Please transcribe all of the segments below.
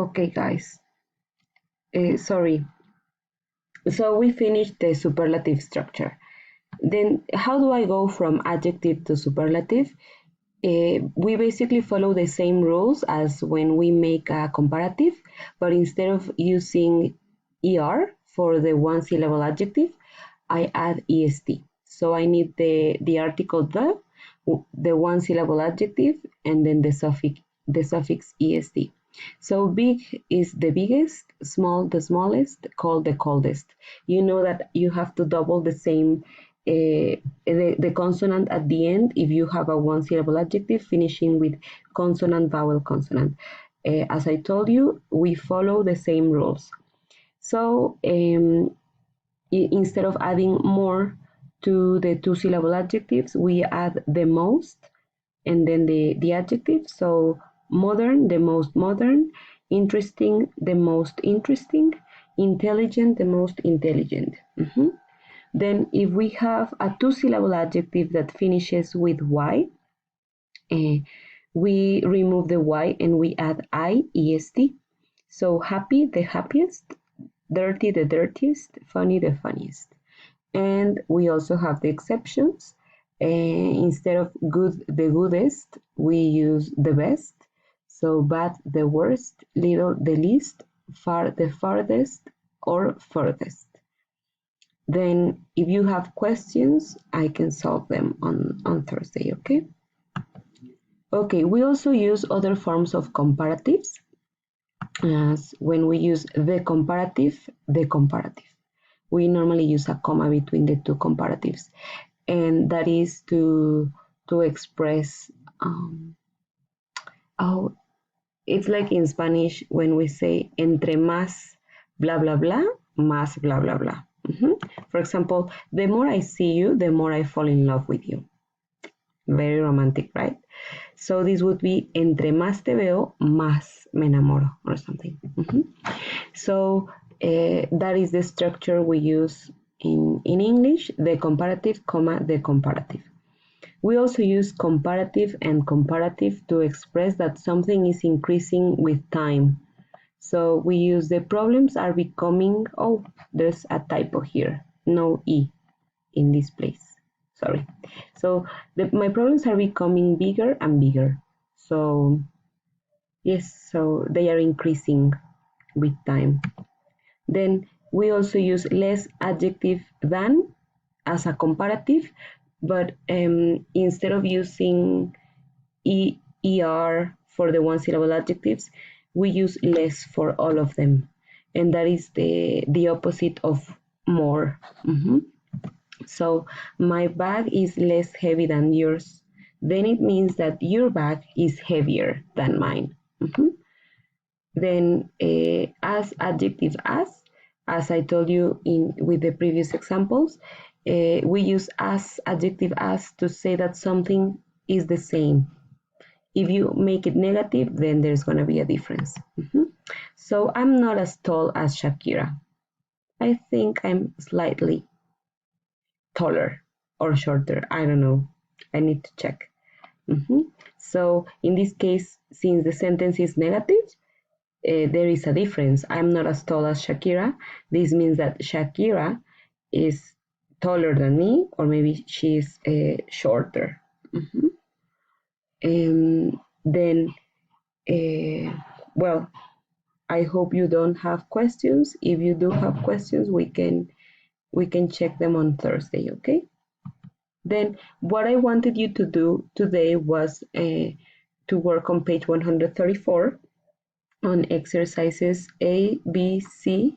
Okay, guys. Sorry. So we finished the superlative structure. Then how do I go from adjective to superlative? We basically follow the same rules as when we make a comparative, but instead of using er for the one syllable adjective, I add est. So I need the article the one syllable adjective, and then the suffix est. So big is the biggest, small the smallest, cold the coldest. You know that you have to double the same the consonant at the end if you have a one syllable adjective finishing with consonant, vowel, consonant. As I told you, we follow the same rules. So instead of adding more to the two syllable adjectives, we add the most and then the adjective. So modern, the most modern, interesting, the most interesting, intelligent, the most intelligent. Then if we have a two syllable adjective that finishes with y, we remove the y and we add est. So happy, the happiest, dirty, the dirtiest, funny, the funniest. And we also have the exceptions. Instead of good, the goodest, we use the best. So bad, the worst, little, the least, far, the farthest, or furthest. Then if you have questions, I can solve them on Thursday, okay? Okay, we also use other forms of comparatives. As when we use the comparative. We normally use a comma between the two comparatives, and that is to express it's like in Spanish when we say entre más blah blah blah, más blah blah blah. For example, the more I see you, the more I fall in love with you. Very romantic, right? So this would be entre más te veo, más me enamoro, or something. So that is the structure we use in English, the comparative, comma, the comparative. We also use comparative and comparative to express that something is increasing with time. So we use the problems are becoming, oh, there's a typo here, no E in this place, sorry. So my problems are becoming bigger and bigger. So yes, so they are increasing with time. Then we also use less adjective than as a comparative, but instead of using er for the one syllable adjectives, we use less for all of them, and that is the opposite of more. So my bag is less heavy than yours. Then it means that your bag is heavier than mine. Then as adjective as I told you with the previous examples, we use as adjective as to say that something is the same. If you make it negative, then there's going to be a difference. So I'm not as tall as Shakira. I think I'm slightly taller or shorter. I don't know. I need to check. So in this case, since the sentence is negative, there is a difference. I'm not as tall as Shakira. This means that Shakira is taller than me, or maybe she's shorter. Then, well, I hope you don't have questions. If you do have questions, we can check them on Thursday, okay? Then what I wanted you to do today was to work on page 134 on exercises A, B, C,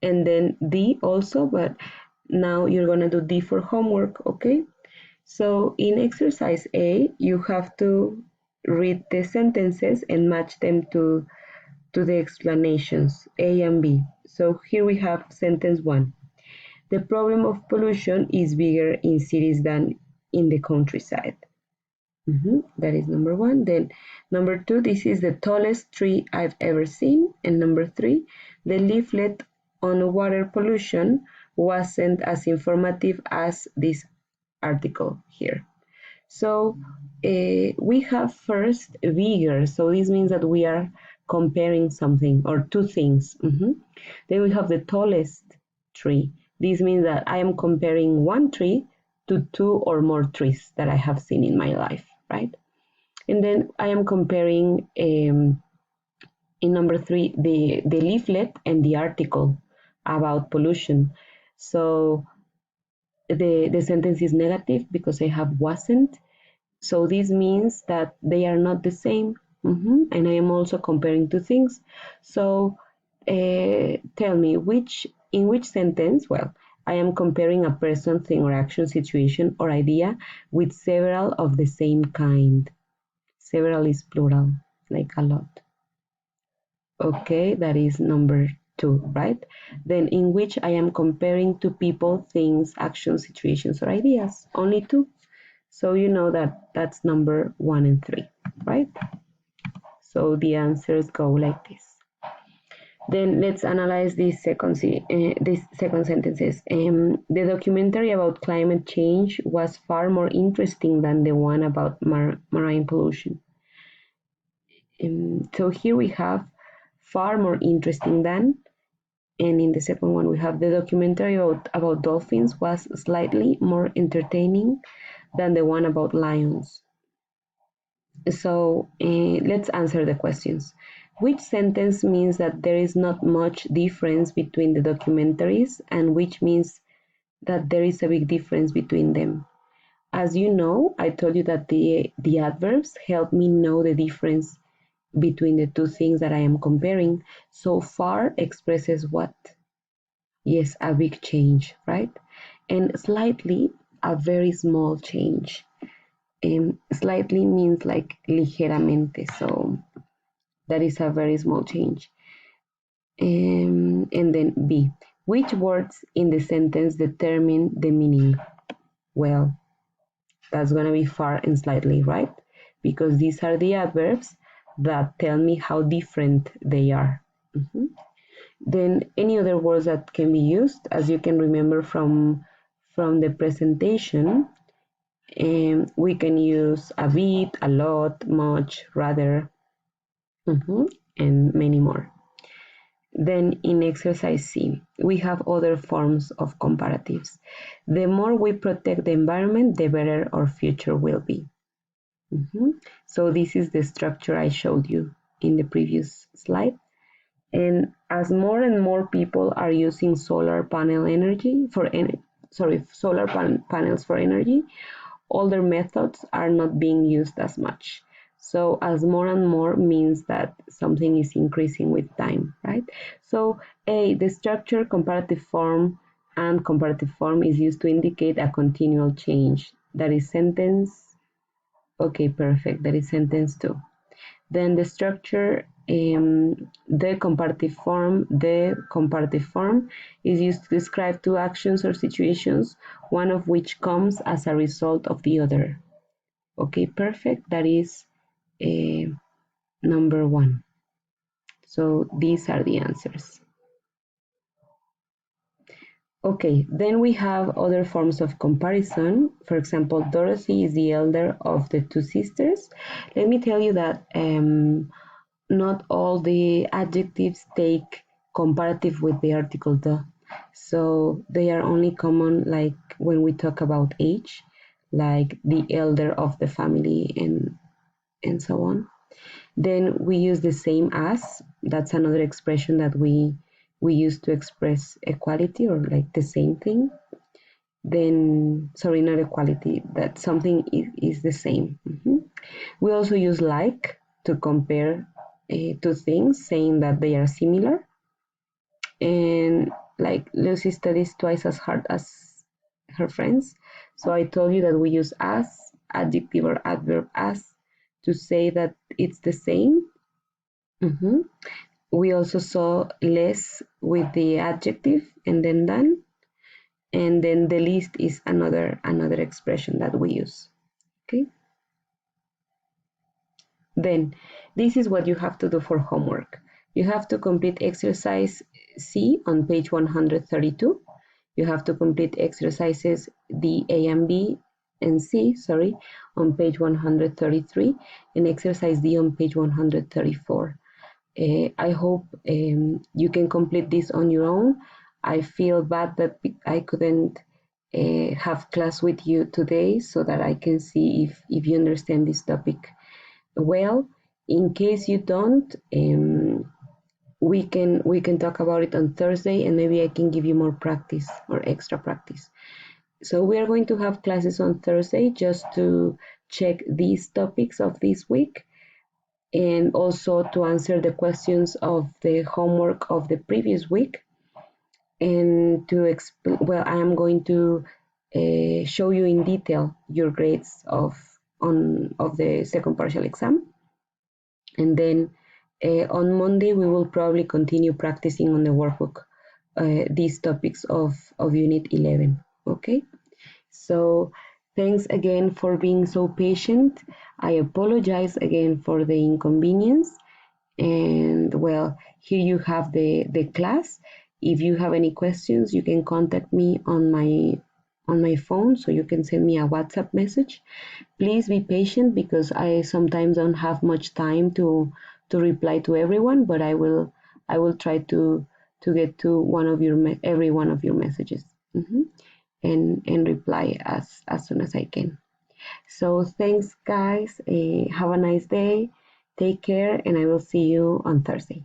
and then D also, but now you're gonna do D for homework, okay? So in exercise A, you have to read the sentences and match them to the explanations, A and B. So here we have sentence 1. The problem of pollution is bigger in cities than in the countryside. That is number 1. Then number 2, this is the tallest tree I've ever seen. And number 3, the leaflet on water pollution wasn't as informative as this article here. So we have first bigger. So this means that we are comparing something or two things. Then we have the tallest tree. This means that I am comparing one tree to two or more trees that I have seen in my life, right? And then I am comparing, in number three, the leaflet and the article about pollution. So the sentence is negative because I have wasn't. So this means that they are not the same. And I am also comparing two things. So tell me, in which sentence, well, I am comparing a person, thing, or action, situation, or idea with several of the same kind. Several is plural, like a lot. Okay, that is number two, right? Then in which I am comparing two people, things, actions, situations, or ideas. Only two. So you know that that's number one and three, right? So the answers go like this. Then let's analyze these second sentences. The documentary about climate change was far more interesting than the one about marine pollution. So here we have far more interesting than, and in the second one we have the documentary about dolphins was slightly more entertaining than the one about lions. So let's answer the questions. Which sentence means that there is not much difference between the documentaries, and which means that there is a big difference between them? As you know, I told you that the adverbs help me know the difference between the two things that I am comparing. So far expresses what? Yes, a big change, right? And slightly, a very small change. Slightly means like ligeramente, so that is a very small change. And then B, which words in the sentence determine the meaning? Well, that's going to be far and slightly, right? Because these are the adverbs that tell me how different they are. Then any other words that can be used, as you can remember from the presentation, we can use a bit, a lot, much, rather, and many more. Then in exercise C, we have other forms of comparatives. The more we protect the environment, the better our future will be. So this is the structure I showed you in the previous slide. And as more and more people are using solar panels for energy, older methods are not being used as much. So as more and more means that something is increasing with time, right? So the structure, comparative form, and comparative form is used to indicate a continual change. That is sentence. Okay, perfect. That is sentence 2. Then the structure, the comparative form is used to describe two actions or situations, one of which comes as a result of the other. Okay, perfect. That is number 1. So these are the answers. Okay, then we have other forms of comparison. For example, Dorothy is the elder of the two sisters. Let me tell you that not all the adjectives take comparative with the article the. So they are only common like when we talk about age, like the elder of the family and so on. Then we use the same as. That's another expression that we use to express equality or like the same thing. Then, sorry, not equality, that something is the same. We also use like to compare two things, saying that they are similar. And like Lucy studies twice as hard as her friends. So I told you that we use as, adjective or adverb as, to say that it's the same. We also saw less with the adjective and then than. And then the least is another expression that we use. Okay. Then this is what you have to do for homework. You have to complete exercise C on page 132. You have to complete exercises D, A, and B and C, on page 133, and exercise D on page 134. I hope you can complete this on your own. I feel bad that I couldn't have class with you today so that I can see if you understand this topic well. In case you don't, we can talk about it on Thursday, and maybe I can give you more practice or extra practice. So we are going to have classes on Thursday just to check these topics of this week, and also to answer the questions of the homework of the previous week, and to explain. Well, I am going to show you in detail your grades of the second partial exam, and then on Monday we will probably continue practicing on the workbook these topics of Unit 11. Okay, so thanks again for being so patient. I apologize again for the inconvenience. And well, here you have the class. If you have any questions, you can contact me on my phone, so you can send me a WhatsApp message. Please be patient because I sometimes don't have much time to reply to everyone, but I will try to get to every one of your messages. Mhm. And reply as soon as I can. So thanks, guys. Have a nice day. Take care, and I will see you on Thursday.